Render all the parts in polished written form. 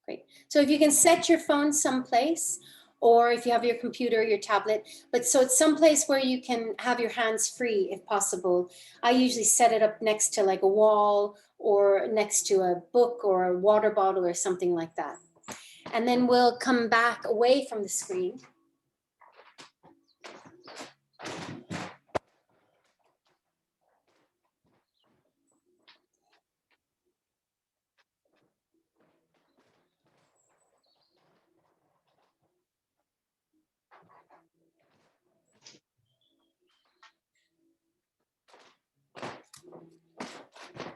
Great. So if you can set your phone someplace, or if you have your computer, your tablet, but so it's someplace where you can have your hands free if possible. I usually set it up next to like a wall or next to a book or a water bottle or something like that. And then we'll come back away from the screen.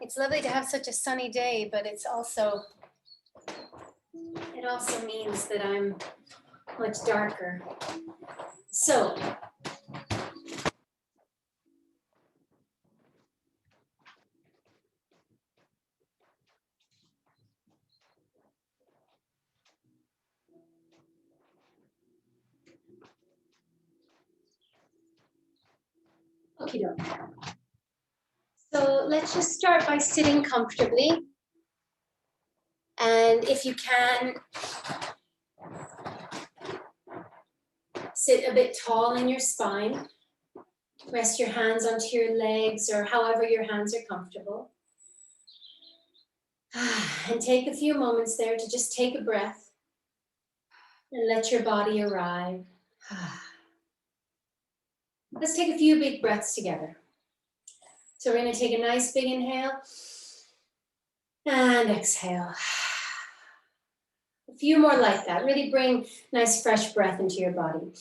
It's lovely to have such a sunny day, but it also means that I'm much darker. So okie doke. So let's just start by sitting comfortably. And if you can, sit a bit tall in your spine. Rest your hands onto your legs or however your hands are comfortable. And take a few moments there to just take a breath and let your body arrive. Let's take a few big breaths together. So we're going to take a nice big inhale and exhale. A few more like that. Really bring nice fresh breath into your body.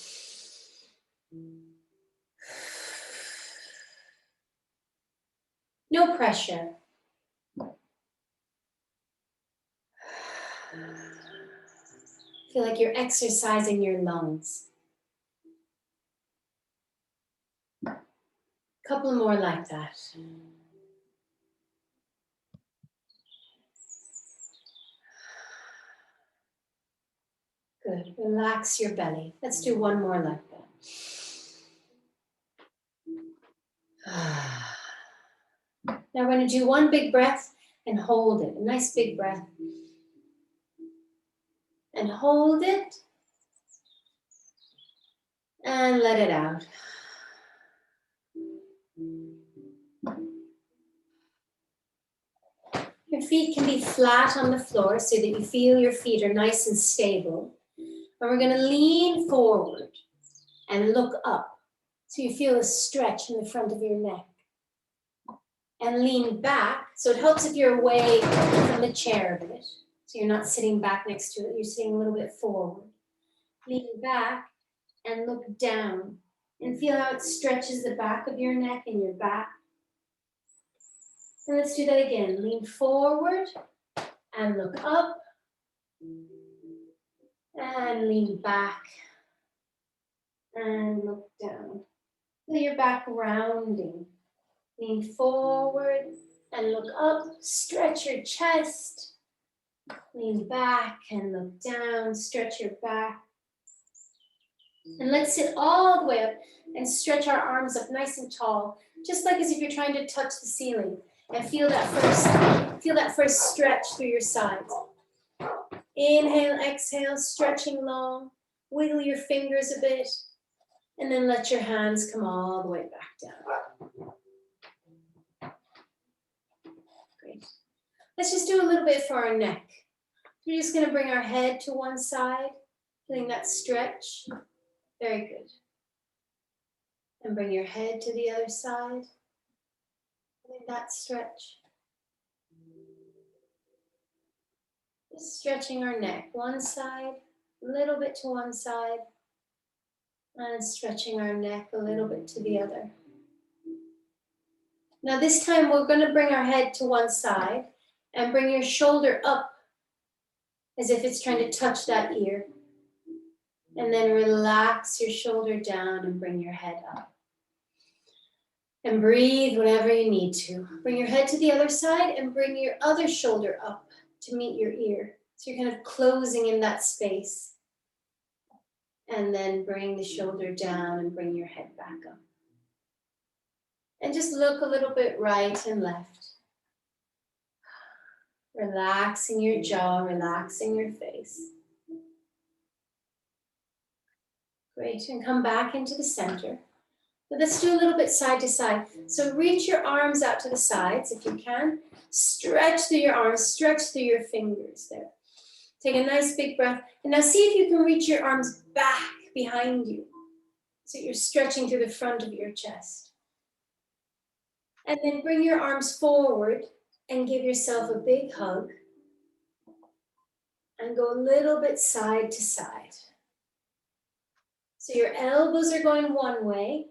No pressure. Feel like you're exercising your lungs. A couple more like that. Good. Relax your belly. Let's do one more like that. Now we're going to do one big breath and hold it. A nice big breath. And hold it. And let it out. Your feet can be flat on the floor so that you feel your feet are nice and stable. And we're going to lean forward and look up so you feel a stretch in the front of your neck. And lean back, so it helps if you're away from the chair a bit. So you're not sitting back next to it, you're sitting a little bit forward. Lean back and look down and feel how it stretches the back of your neck and your back. And let's do that again. Lean forward and look up. And lean back and look down. Feel your back rounding. Lean forward and look up. Stretch your chest. Lean back and look down. Stretch your back. And let's sit all the way up and stretch our arms up nice and tall, just like as if you're trying to touch the ceiling. And feel that first stretch through your sides. Inhale, exhale, stretching long. Wiggle your fingers a bit. And then let your hands come all the way back down. Great. Let's just do a little bit for our neck. We're just going to bring our head to one side, feeling that stretch. Very good. And bring your head to the other side, feeling that stretch. Just stretching our neck, one side, a little bit to one side, and stretching our neck a little bit to the other. Now this time we're going to bring our head to one side and bring your shoulder up as if it's trying to touch that ear. And then relax your shoulder down and bring your head up. And breathe whenever you need to. Bring your head to the other side and bring your other shoulder up to meet your ear. So you're kind of closing in that space. And then bring the shoulder down and bring your head back up. And just look a little bit right and left. Relaxing your jaw, relaxing your face. Great, and come back into the center. But let's do a little bit side to side. So reach your arms out to the sides if you can. Stretch through your arms, stretch through your fingers there. Take a nice big breath. And now see if you can reach your arms back behind you. So you're stretching through the front of your chest. And then bring your arms forward and give yourself a big hug. And go a little bit side to side. So your elbows are going one way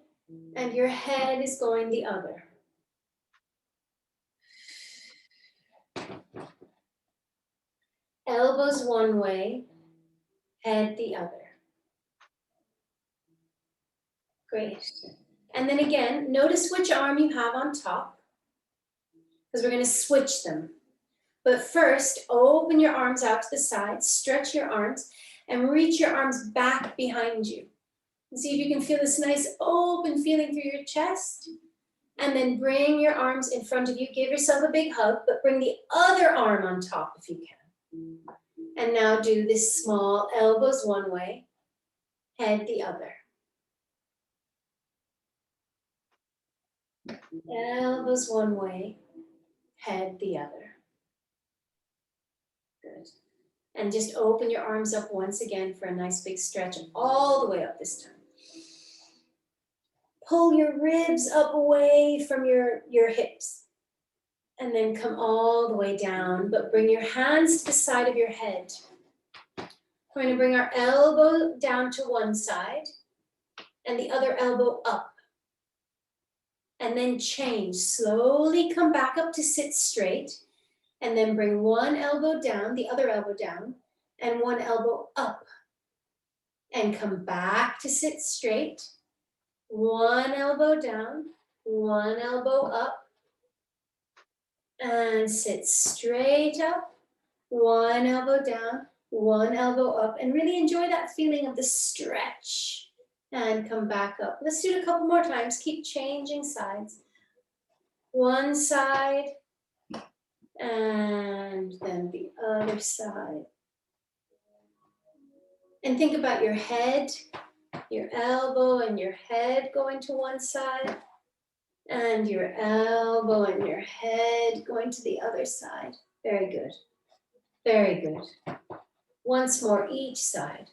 and your head is going the other. Elbows one way, head the other. Great. And then again, notice which arm you have on top, because we're going to switch them. But first, open your arms out to the side, stretch your arms, and reach your arms back behind you. And see if you can feel this nice open feeling through your chest. And then bring your arms in front of you. Give yourself a big hug, but bring the other arm on top if you can. And now do this small elbows one way, head the other. Elbows one way, head the other. Good. And just open your arms up once again for a nice big stretch all the way up this time. Pull your ribs up away from your hips. And then come all the way down, but bring your hands to the side of your head. We're going to bring our elbow down to one side and the other elbow up. And then change. Slowly come back up to sit straight. And then bring one elbow down, the other elbow down, and one elbow up. And come back to sit straight. One elbow down, one elbow up. And sit straight up. One elbow down, one elbow up. And really enjoy that feeling of the stretch. And come back up. Let's do it a couple more times. Keep changing sides. One side. And then the other side. And think about your head, your elbow and your head going to one side, and your elbow and your head going to the other side. Very good. Very good. Once more, each side.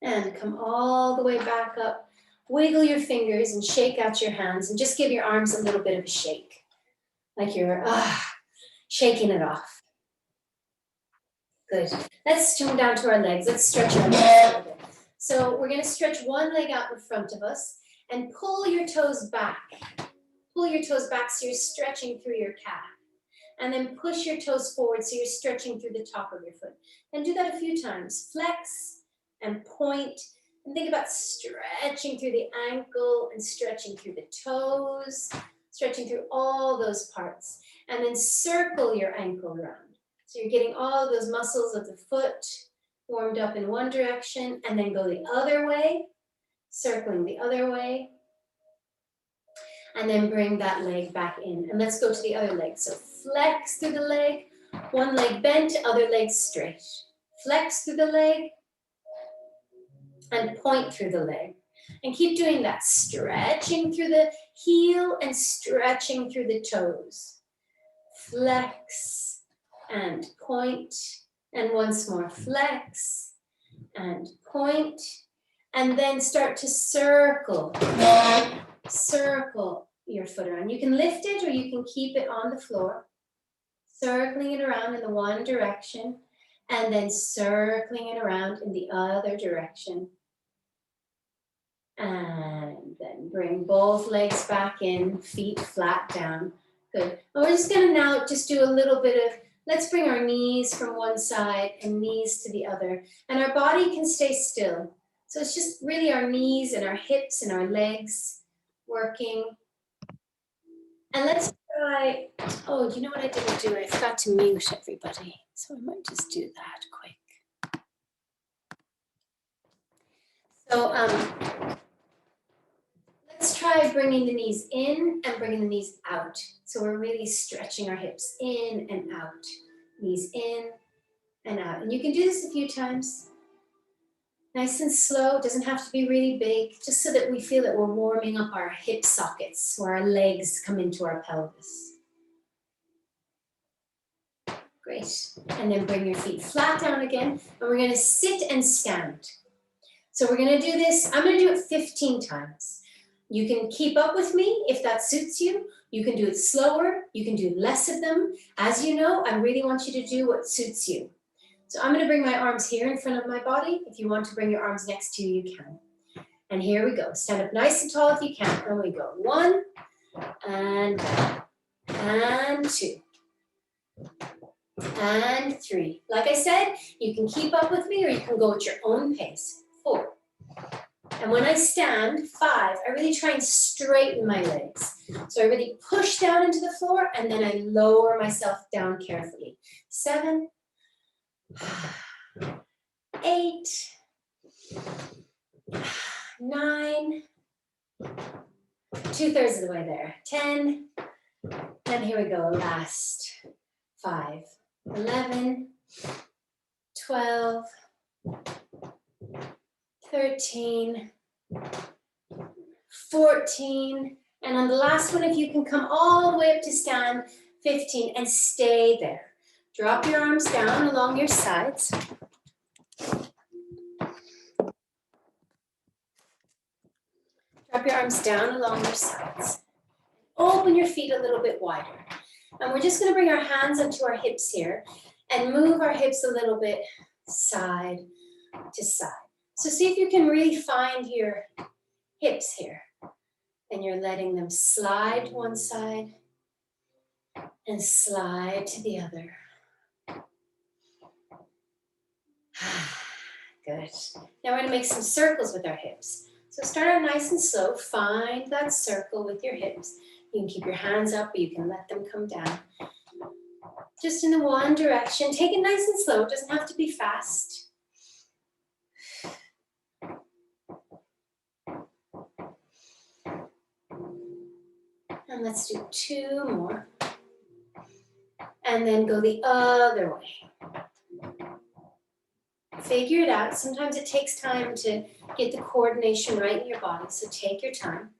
And come all the way back up. Wiggle your fingers and shake out your hands and just give your arms a little bit of a shake. Like you're shaking it off. Good. Let's come down to our legs. Let's stretch our legs a little bit. So we're going to stretch one leg out in front of us and pull your toes back. Pull your toes back so you're stretching through your calf. And then push your toes forward so you're stretching through the top of your foot. And do that a few times. Flex and point. And think about stretching through the ankle and stretching through the toes. Stretching through all those parts. And then circle your ankle around. So you're getting all of those muscles of the foot warmed up in one direction, and then go the other way, circling the other way, and then bring that leg back in. And let's go to the other leg. So flex through the leg, one leg bent, other leg straight. Flex through the leg, and point through the leg. And keep doing that, stretching through the heel and stretching through the toes. Flex and point, and once more flex and point, and then start to circle your foot around. You can lift it or you can keep it on the floor, circling it around in the one direction, and then circling it around in the other direction. And then bring both legs back in, feet flat down. Good. And we're just gonna now just do a little bit of, let's bring our knees from one side and knees to the other. And our body can stay still. So it's just really our knees and our hips and our legs working. And let's try, oh, you know what I didn't do? I forgot to mute everybody. So I might just do that quick. So let's try try bringing the knees in and bringing the knees out. So we're really stretching our hips in and out. Knees in and out. And you can do this a few times. Nice and slow, it doesn't have to be really big, just so that we feel that we're warming up our hip sockets where our legs come into our pelvis. Great. And then bring your feet flat down again, and we're gonna sit and stand. So we're gonna do this, I'm gonna do it 15 times. You can keep up with me if that suits you. You can do it slower, you can do less of them. As you know, I really want you to do what suits you. So I'm gonna bring my arms here in front of my body. If you want to bring your arms next to you, you can. And here we go. Stand up nice and tall if you can. And we go 1, and down, and 2, and 3. Like I said, you can keep up with me or you can go at your own pace. 4. And when I stand, 5, I really try and straighten my legs. So I really push down into the floor and then I lower myself down carefully. 7, 8, 9, 2/3 of the way there, 10, and here we go, last 5, 11, 12, 13, 14, and on the last one, if you can come all the way up to stand, 15, and stay there. Drop your arms down along your sides. Drop your arms down along your sides. Open your feet a little bit wider. And we're just gonna bring our hands up to our hips here and move our hips a little bit side to side. So see if you can really find your hips here. And you're letting them slide to one side and slide to the other. Good. Now we're going to make some circles with our hips. So start out nice and slow. Find that circle with your hips. You can keep your hands up or you can let them come down. Just in the one direction. Take it nice and slow. It doesn't have to be fast. And let's do 2 more. And then go the other way. Figure it out. Sometimes it takes time to get the coordination right in your body, so take your time.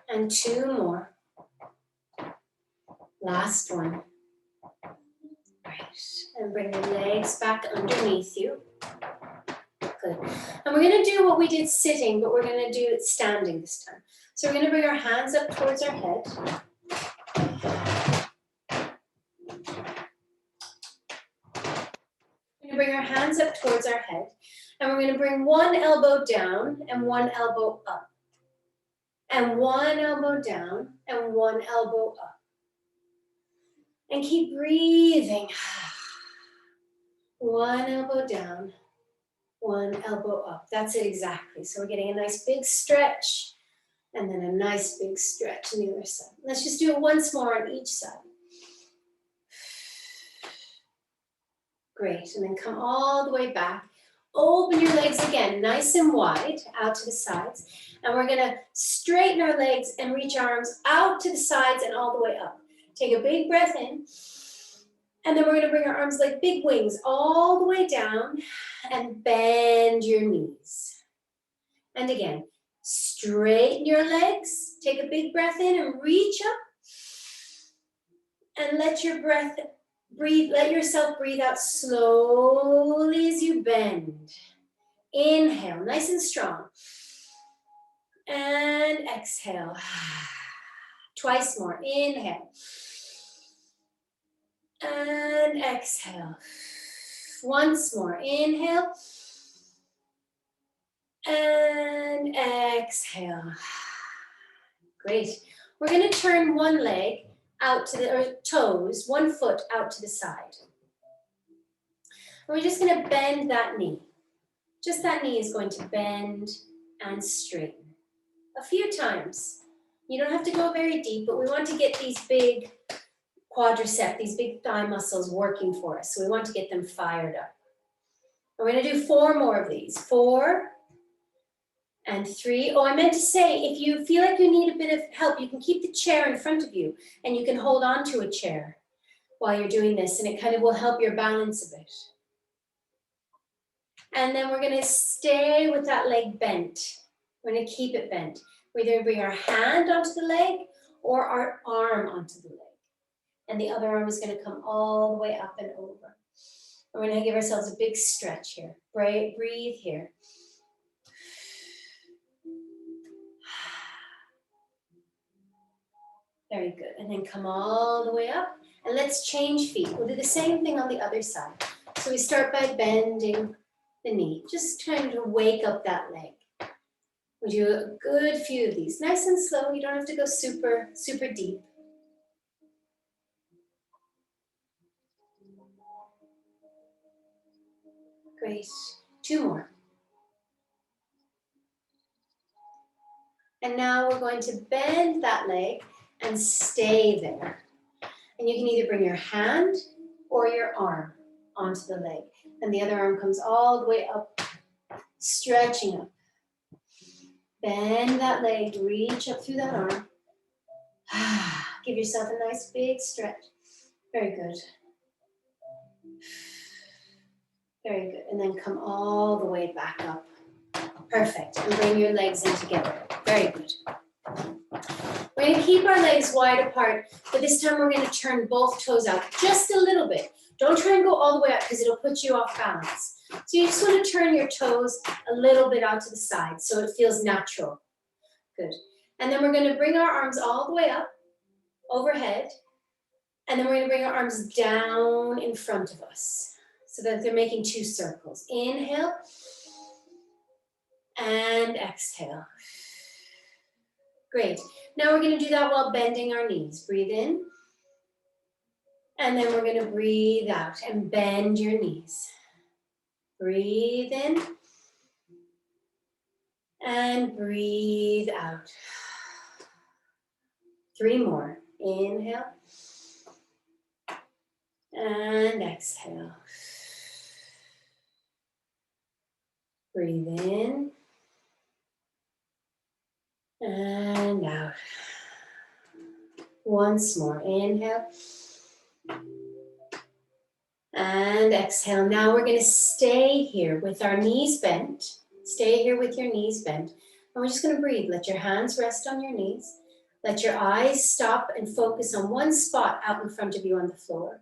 And 2 more. Last one. Right. And bring your legs back underneath you. Good. And we're going to do what we did sitting, but we're going to do it standing this time. So we're going to bring our hands up towards our head. We're going to bring our hands up towards our head. And we're going to bring one elbow down and one elbow up. And one elbow down and one elbow up. And keep breathing. One elbow down, one elbow up. That's it exactly. So we're getting a nice big stretch and then a nice big stretch on the other side. Let's just do it once more on each side. Great. And then come all the way back. Open your legs again, nice and wide, out to the sides. And we're going to straighten our legs and reach arms out to the sides and all the way up. Take a big breath in. And then we're going to bring our arms like big wings all the way down and bend your knees. And again, straighten your legs. Take a big breath in and reach up. And let your breath breathe, let yourself breathe out slowly as you bend. Inhale, nice and strong. And exhale. Twice more. Inhale. And exhale. Once more. Inhale. And exhale. Great. We're going to turn one leg out to the, or toes, one foot out to the side. And we're just going to bend that knee. Just that knee is going to bend and straighten. A few times. You don't have to go very deep, but we want to get these big quadricep, these big thigh muscles working for us. So we want to get them fired up. We're going to do 4 more of these. 4 and 3. Oh, I meant to say, if you feel like you need a bit of help, you can keep the chair in front of you and you can hold on to a chair while you're doing this, and it kind of will help your balance a bit. And then we're gonna stay with that leg bent. We're gonna keep it bent. We're gonna bring our hand onto the leg or our arm onto the leg. And the other arm is gonna come all the way up and over. We're gonna give ourselves a big stretch here. Breathe here. Very good. And then come all the way up. And let's change feet. We'll do the same thing on the other side. So we start by bending the knee, just trying to wake up that leg. We do a good few of these, nice and slow. You don't have to go super, super deep. Great. 2 more. And now we're going to bend that leg and stay there. And you can either bring your hand or your arm onto the leg. And the other arm comes all the way up, stretching up. Bend that leg, reach up through that arm. Give yourself a nice big stretch. Very good. Very good. And then come all the way back up. Perfect. And bring your legs in together. Very good. We're going to keep our legs wide apart, but this time we're going to turn both toes out just a little bit. Don't try and go all the way up because it'll put you off balance. So you just want to turn your toes a little bit out to the side so it feels natural. Good. And then we're going to bring our arms all the way up, overhead, and then we're going to bring our arms down in front of us so that they're making 2 circles. Inhale and exhale. Great. Now we're going to do that while bending our knees. Breathe in. And then we're going to breathe out and bend your knees. Breathe in. And breathe out. 3 more. Inhale. And exhale. Breathe in. And out. Once more. Inhale. And exhale. Now we're going to stay here with our knees bent. Stay here with your knees bent. And we're just going to breathe. Let your hands rest on your knees. Let your eyes stop and focus on one spot out in front of you on the floor.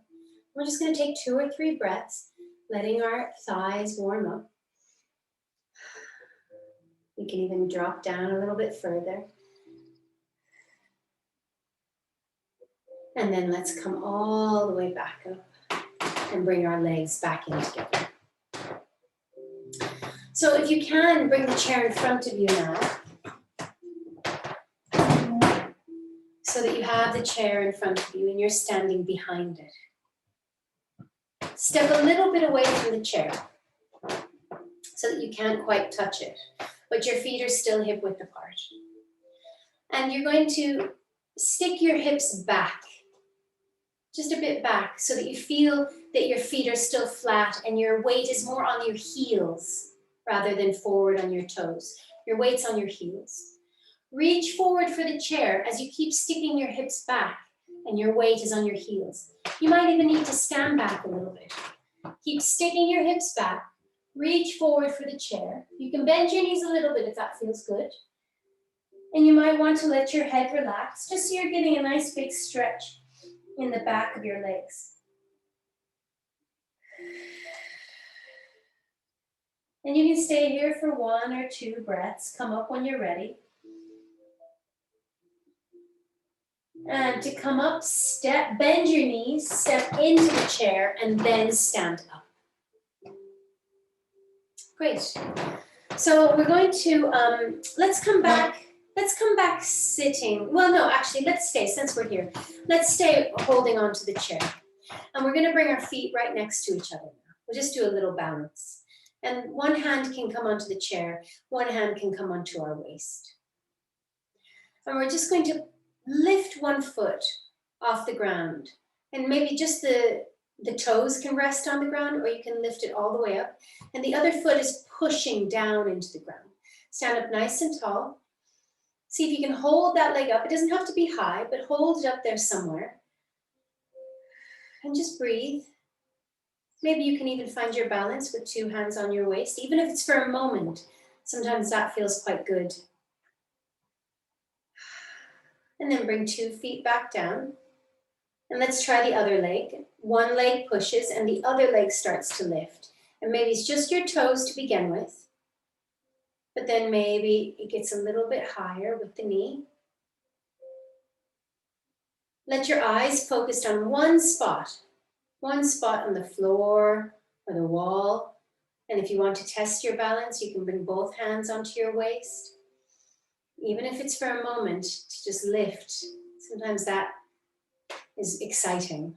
We're just going to take 2 or 3 breaths, letting our thighs warm up. You can even drop down a little bit further. And then let's come all the way back up and bring our legs back in together. So if you can, bring the chair in front of you now. So that you have the chair in front of you and you're standing behind it. Step a little bit away from the chair so that you can't quite touch it, but your feet are still hip width apart. And you're going to stick your hips back, just a bit back, so that you feel that your feet are still flat and your weight is more on your heels rather than forward on your toes. Your weight's on your heels. Reach forward for the chair as you keep sticking your hips back and your weight is on your heels. You might even need to stand back a little bit. Keep sticking your hips back. Reach forward for the chair. You can bend your knees a little bit if that feels good. And you might want to let your head relax, just so you're getting a nice big stretch in the back of your legs. And you can stay here for 1 or 2 breaths. Come up when you're ready. And to come up, bend your knees, step into the chair, and then stand up. Great. So we're going to, let's come back sitting. Well, no, actually, let's stay, since we're here. Let's stay holding on to the chair. And we're going to bring our feet right next to each other now. We'll just do a little balance. And one hand can come onto the chair, one hand can come onto our waist. And we're just going to lift one foot off the ground. And maybe just the toes can rest on the ground, or you can lift it all the way up. And the other foot is pushing down into the ground. Stand up nice and tall. See if you can hold that leg up. It doesn't have to be high, but hold it up there somewhere. And just breathe. Maybe you can even find your balance with 2 hands on your waist, even if it's for a moment. Sometimes that feels quite good. And then bring 2 feet back down. And let's try the other leg. One leg pushes and the other leg starts to lift. And maybe it's just your toes to begin with. But then maybe it gets a little bit higher with the knee. Let your eyes focus on one spot on the floor or the wall. And if you want to test your balance, you can bring both hands onto your waist. Even if it's for a moment, to just lift. Sometimes that is exciting.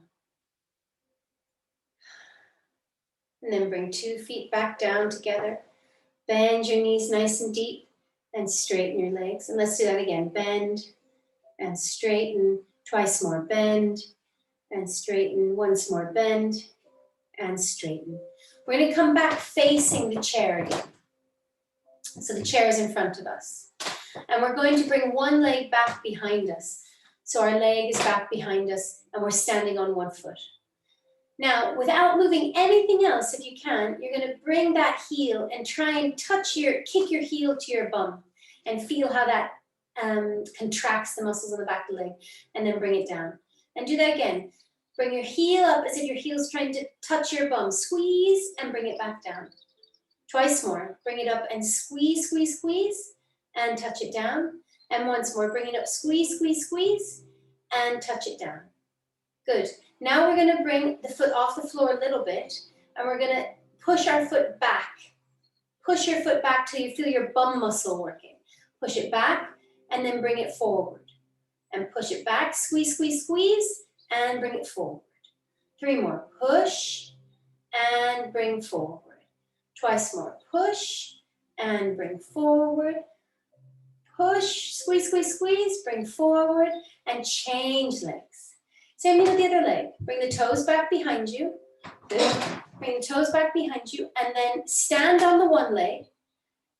And then bring 2 feet back down together. Bend your knees nice and deep and straighten your legs. And let's do that again. Bend and straighten. Twice more. Bend and straighten. Once more. Bend and straighten. We're going to come back facing the chair again. So the chair is in front of us. And we're going to bring one leg back behind us. So our leg is back behind us and we're standing on one foot. Now, without moving anything else, if you can, you're going to bring that heel and try and kick your heel to your bum and feel how that contracts the muscles on the back of the leg, and then bring it down. And do that again. Bring your heel up as if your heel's trying to touch your bum. Squeeze and bring it back down. Twice more. Bring it up and squeeze, squeeze, squeeze, and touch it down. And once more. Bring it up, squeeze, squeeze, squeeze, and touch it down. Good. Now we're going to bring the foot off the floor a little bit, and we're going to push our foot back. Push your foot back till you feel your bum muscle working. Push it back, and then bring it forward. And push it back, squeeze, squeeze, squeeze, and bring it forward. 3 more. Push, and bring forward. Twice more. Push, and bring forward. Push, squeeze, squeeze, squeeze, bring forward, and change legs. Same thing with the other leg. Bring the toes back behind you. Good. Bring the toes back behind you, and then stand on the one leg.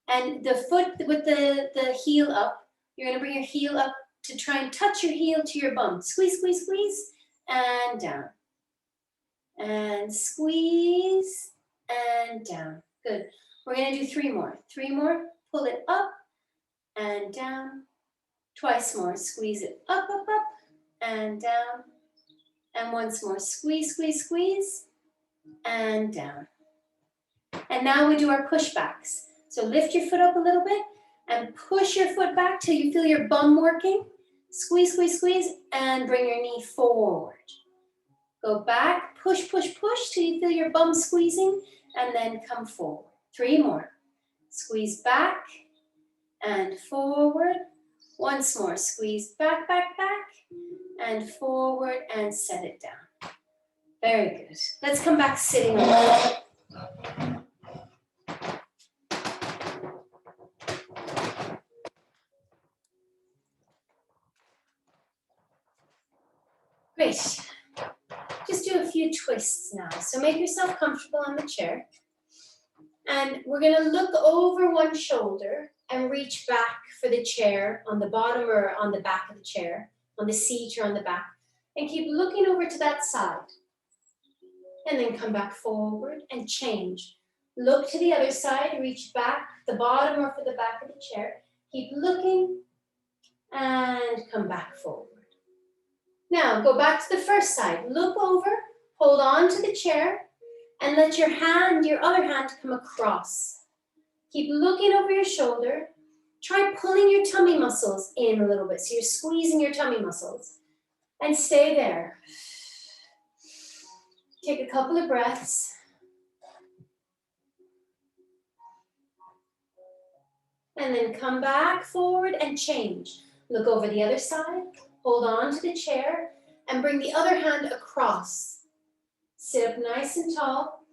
And the foot with the heel up, you're going to bring your heel up to try and touch your heel to your bum. Squeeze, squeeze, squeeze, and down. And squeeze, and down. Good. We're going to do 3 more. 3 more. Pull it up and down. Twice more. Squeeze it up, up, up, and down. And once more, squeeze, squeeze, squeeze, and down. And now we do our pushbacks. So lift your foot up a little bit and push your foot back till you feel your bum working. Squeeze, squeeze, squeeze, and bring your knee forward. Go back, push, push, push till you feel your bum squeezing, and then come forward. 3 more. Squeeze back and forward. Once more, squeeze back, back, back, and forward, and set it down. Very good. Let's come back sitting up. Great. Just do a few twists now. So make yourself comfortable on the chair. And we're going to look over one shoulder and reach back for the chair on the bottom or on the back of the chair, on the seat or on the back. And keep looking over to that side. And then come back forward and change. Look to the other side, reach back, the bottom or for the back of the chair. Keep looking and come back forward. Now go back to the first side. Look over, hold on to the chair, and let your other hand come across. Keep looking over your shoulder. Try pulling your tummy muscles in a little bit. So you're squeezing your tummy muscles. And stay there. Take a couple of breaths. And then come back forward and change. Look over the other side. Hold on to the chair and bring the other hand across. Sit up nice and tall.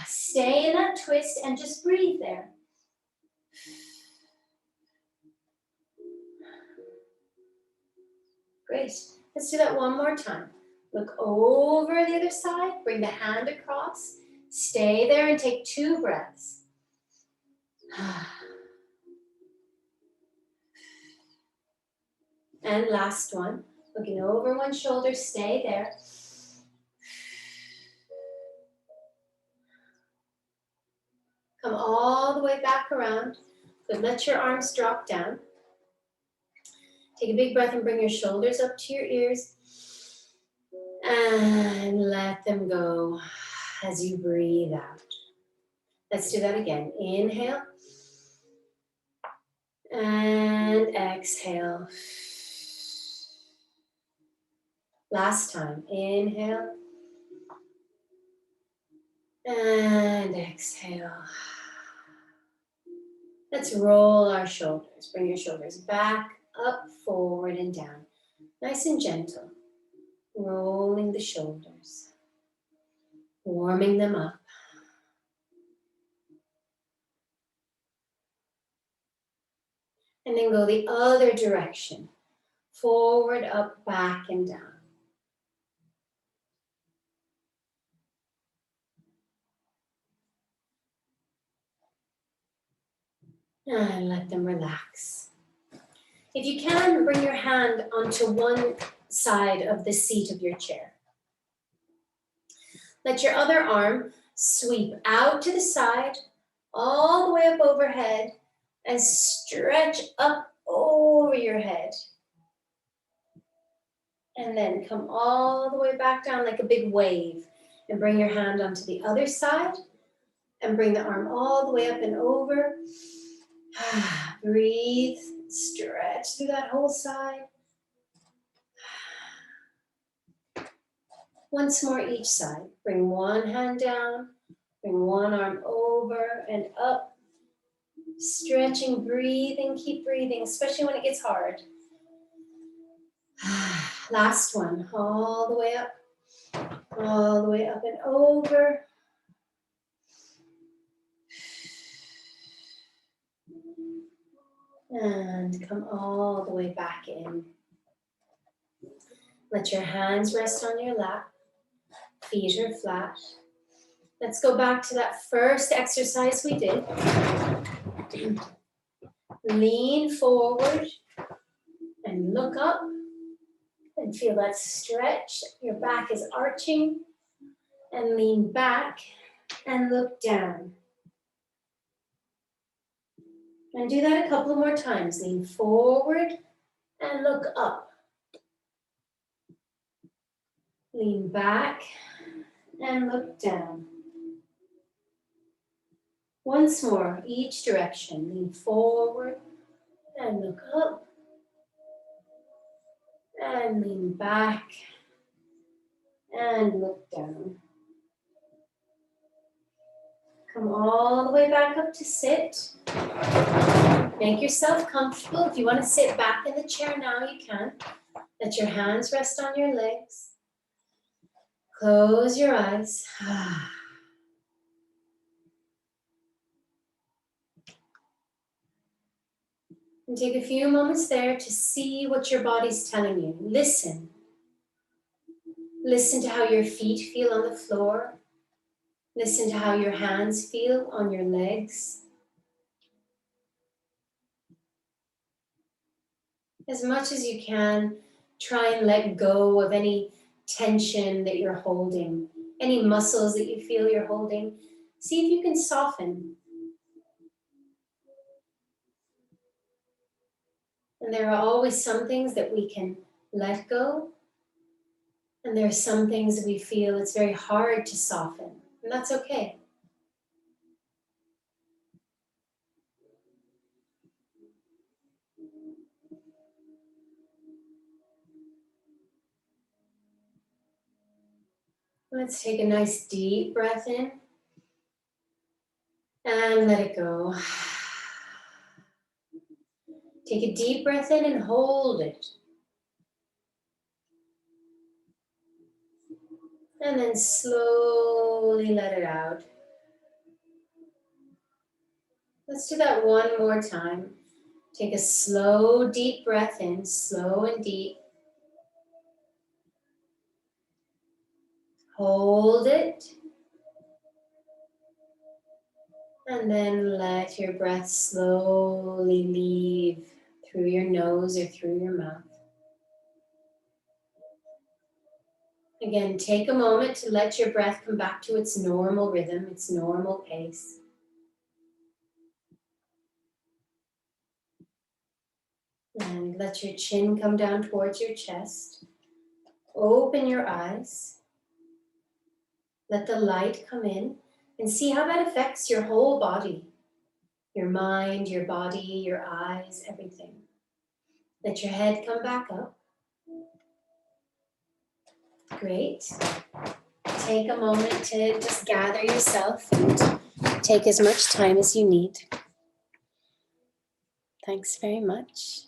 Stay in that twist and just breathe there. Great. Let's do that one more time. Look over the other side. Bring the hand across. Stay there and take 2 breaths. And last one, looking over one shoulder, stay there. Come all the way back around. Good, let your arms drop down. Take a big breath and bring your shoulders up to your ears. And let them go as you breathe out. Let's do that again. Inhale. And exhale. Last time. Inhale. And exhale. Let's roll our shoulders. Bring your shoulders back, up, forward, and down. Nice and gentle. Rolling the shoulders. Warming them up. And then go the other direction. Forward, up, back, and down. And let them relax. If you can, bring your hand onto one side of the seat of your chair. Let your other arm sweep out to the side, all the way up overhead, and stretch up over your head. And then come all the way back down like a big wave. And bring your hand onto the other side, and bring the arm all the way up and over. Breathe, stretch through that whole side. Once more each side. Bring one hand down, bring one arm over and up. Stretching, breathing, keep breathing, especially when it gets hard. Last one, all the way up and over. And come all the way back in. Let your hands rest on your lap. Feet are flat. Let's go back to that first exercise we did. Lean forward and look up and feel that stretch. Your back is arching. And lean back and look down. And do that a couple more times. Lean forward and look up. Lean back and look down. Once more, each direction. Lean forward and look up. And lean back and look down. Come all the way back up to sit. Make yourself comfortable. If you want to sit back in the chair now, you can. Let your hands rest on your legs. Close your eyes. And take a few moments there to see what your body's telling you. Listen. Listen to how your feet feel on the floor. Listen to how your hands feel on your legs. As much as you can, try and let go of any tension that you're holding, any muscles that you feel you're holding. See if you can soften. And there are always some things that we can let go. And there are some things that we feel it's very hard to soften. And that's okay. Let's take a nice deep breath in. And let it go. Take a deep breath in and hold it. And then slowly let it out. Let's do that one more time. Take a slow, deep breath in, slow and deep. Hold it. And then let your breath slowly leave through your nose or through your mouth. Again, take a moment to let your breath come back to its normal rhythm, its normal pace. And let your chin come down towards your chest. Open your eyes. Let the light come in and see how that affects your whole body. Your mind, your body, your eyes, everything. Let your head come back up. Great. Take a moment to just gather yourself and take as much time as you need. Thanks very much.